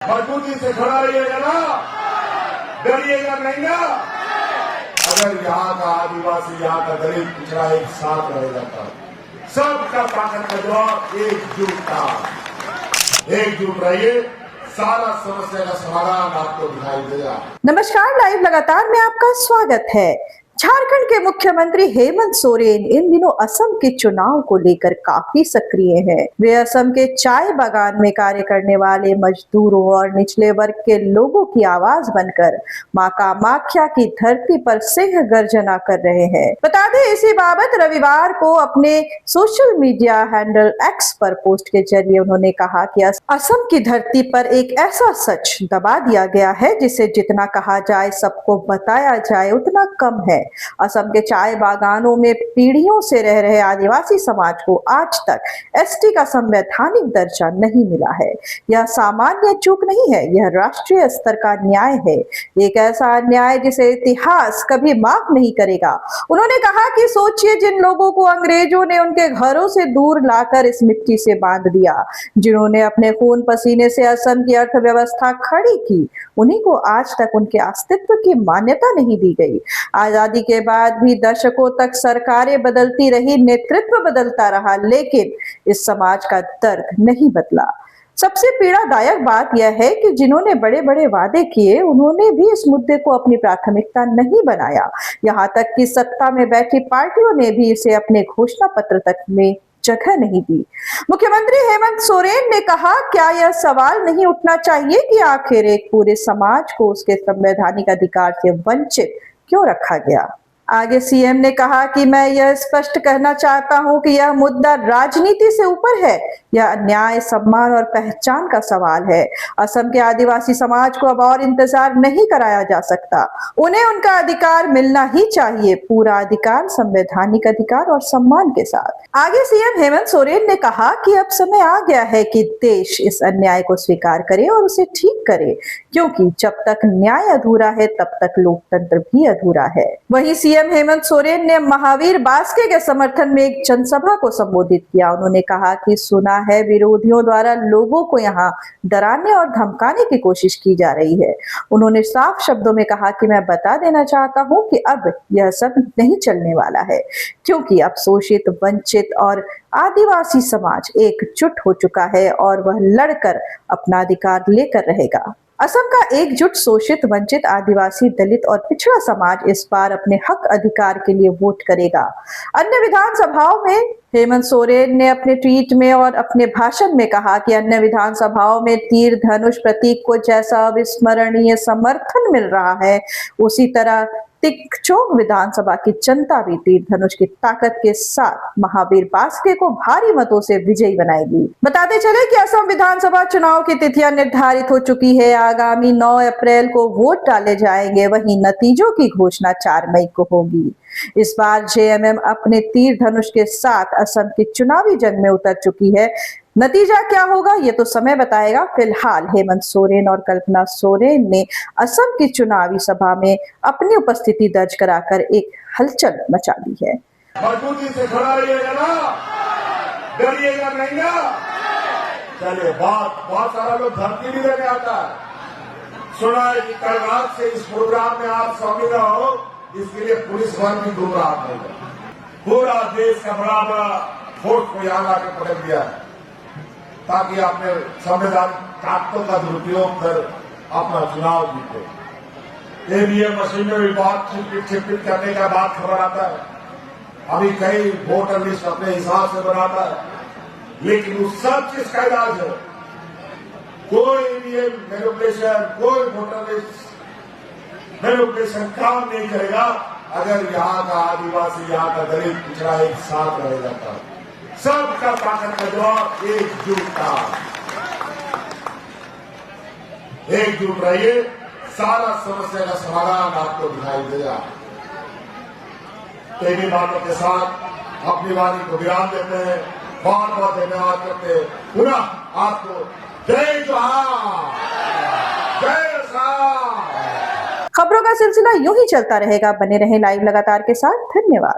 मजबूती से खड़ा रहिएगा ना, डरिएगा नहीं ना। अगर यहाँ का आदिवासी, यहाँ का दलित पिछड़ा एक साथ रहेगा तब सबका ताकत का जवाब एकजुट रहिए, सारा समस्या का समाधान आपको दिखाई देगा। नमस्कार, लाइव लगातार में आपका स्वागत है। झारखंड के मुख्यमंत्री हेमंत सोरेन इन दिनों असम के चुनाव को लेकर काफी सक्रिय हैं। वे असम के चाय बागान में कार्य करने वाले मजदूरों और निचले वर्ग के लोगों की आवाज बनकर मां कामाख्या की धरती पर सिंह गर्जना कर रहे हैं। बता दें, इसी बाबत रविवार को अपने सोशल मीडिया हैंडल एक्स पर पोस्ट के जरिए उन्होंने कहा कि असम की धरती पर एक ऐसा सच दबा दिया गया है जिसे जितना कहा जाए, सबको बताया जाए उतना कम है। असम के चाय बागानों में पीढ़ियों से रह रहे आदिवासी समाज को आज तक एसटी का संवैधानिक दर्जा नहीं मिला है। यह सामान्य चूक नहीं है, यह राष्ट्रीय स्तर का न्याय है, एक ऐसा अन्याय जिसे इतिहास कभी माफ नहीं करेगा। उन्होंने कहा कि सोचिए, जिन लोगों को अंग्रेजों ने उनके घरों से दूर लाकर इस मिट्टी से बांध दिया, जिन्होंने अपने खून पसीने से असम की अर्थव्यवस्था खड़ी की, उन्हीं को आज तक उनके अस्तित्व की मान्यता नहीं दी गई। आजादी के बाद भी दशकों तक सरकारें बदलती रही, नेतृत्व बदलता रहा, लेकिन इस समाज का दर्द नहीं बदला। सबसे पीड़ादायक बात यह है कि जिन्होंने बड़े बड़े वादे किए, उन्होंने भी इस मुद्दे को अपनी प्राथमिकता नहीं बनाया। यहाँ तक कि सत्ता में बैठी पार्टियों ने भी इसे अपने घोषणा पत्र तक में जगह नहीं दी। मुख्यमंत्री हेमंत सोरेन ने कहा, क्या यह सवाल नहीं उठना चाहिए कि आखिर एक पूरे समाज को उसके संवैधानिक अधिकार से वंचित क्यों रखा गया? आगे सीएम ने कहा कि मैं यह स्पष्ट कहना चाहता हूं कि यह मुद्दा राजनीति से ऊपर है। यह न्याय, सम्मान और पहचान का सवाल है। असम के आदिवासी समाज को अब और इंतजार नहीं कराया जा सकता। उन्हें उनका अधिकार मिलना ही चाहिए, पूरा अधिकार, संवैधानिक अधिकार और सम्मान के साथ। आगे सीएम हेमंत सोरेन ने कहा कि अब समय आ गया है कि देश इस अन्याय को स्वीकार करे और उसे ठीक करे, क्योंकि जब तक न्याय अधूरा है तब तक लोकतंत्र भी अधूरा है। वहीं सीएम हेमंत सोरेन ने महावीर बास्के के समर्थन में एक जनसभा को संबोधित किया। उन्होंने कहा कि सुना है विरोधियों द्वारा लोगों को यहाँ डराने और धमकाने की कोशिश की जा रही है। उन्होंने साफ शब्दों में कहा कि मैं बता देना चाहता हूँ कि अब यह सब नहीं चलने वाला है, क्योंकि अब शोषित, वंचित और आदिवासी समाज एकजुट हो चुका है और वह लड़कर अपना अधिकार लेकर रहेगा। असम का एकजुट शोषित, वंचित, आदिवासी, दलित और पिछड़ा समाज इस बार अपने हक अधिकार के लिए वोट करेगा। अन्य विधानसभाओं में हेमंत सोरेन ने अपने ट्वीट में और अपने भाषण में कहा कि अन्य विधानसभाओं में तीर धनुष प्रतीक को जैसा अविस्मरणीय समर्थन मिल रहा है, उसी तरह तिकचोंग विधानसभा की जनता भी तीर धनुष की ताकत के साथ महावीर बास्के को भारी मतों से विजयी बनाएगी। बताते चले कि असम विधानसभा चुनाव की तिथियां निर्धारित हो चुकी है। आगामी 9 अप्रैल को वोट डाले जाएंगे, वहीं नतीजों की घोषणा 4 मई को होगी। इस बार जेएमएम अपने तीर धनुष के साथ असम की चुनावी जंग में उतर चुकी है। नतीजा क्या होगा ये तो समय बताएगा। फिलहाल हेमंत सोरेन और कल्पना सोरेन ने असम की चुनावी सभा में अपनी उपस्थिति दर्ज कराकर एक हलचल मचा दी है। मजबूती से खड़ा रहिएगा ना, डरिएगा नहीं ना। चलिए, बहुत सारा लोग धमकी भी देने आता है। सुना है कि कल रात से इस प्रोग्राम में आप शामिल हो, इसके लिए पुलिस वन भी गुमराह नहीं है। पूरा देश का बड़ा फोर्स को यहाँ आके पकड़ दिया है, ताकि अपने संविधान ताकतों का दुरुपयोग कर अपना चुनाव जीते। ईवीएम मशीन में भी बहुत छिपकिट करने का बात खबर आता है। अभी कई वोटर लिस्ट अपने हिसाब से बनाता है, लेकिन उस सब चीज का इलाज है। कोई ईवीएम मैनिपुलेशन, कोई वोटर लिस्ट मैनिपुलेशन काम नहीं करेगा अगर यहाँ का आदिवासी, यहाँ का दलित पिछड़ा एक साथ रहेगा तब सबका ताकत का जवाब एकजुट रहिए, सारा समस्या का समाधान आपको दिखाई देगा। तेरी बातों के साथ अपनी वाणी को विराम देते हैं। बहुत बहुत धन्यवाद करते हैं। पुनः आपको जय जोहार, जय साहब। खबरों का सिलसिला यूं ही चलता रहेगा। बने रहें लाइव लगातार के साथ। धन्यवाद।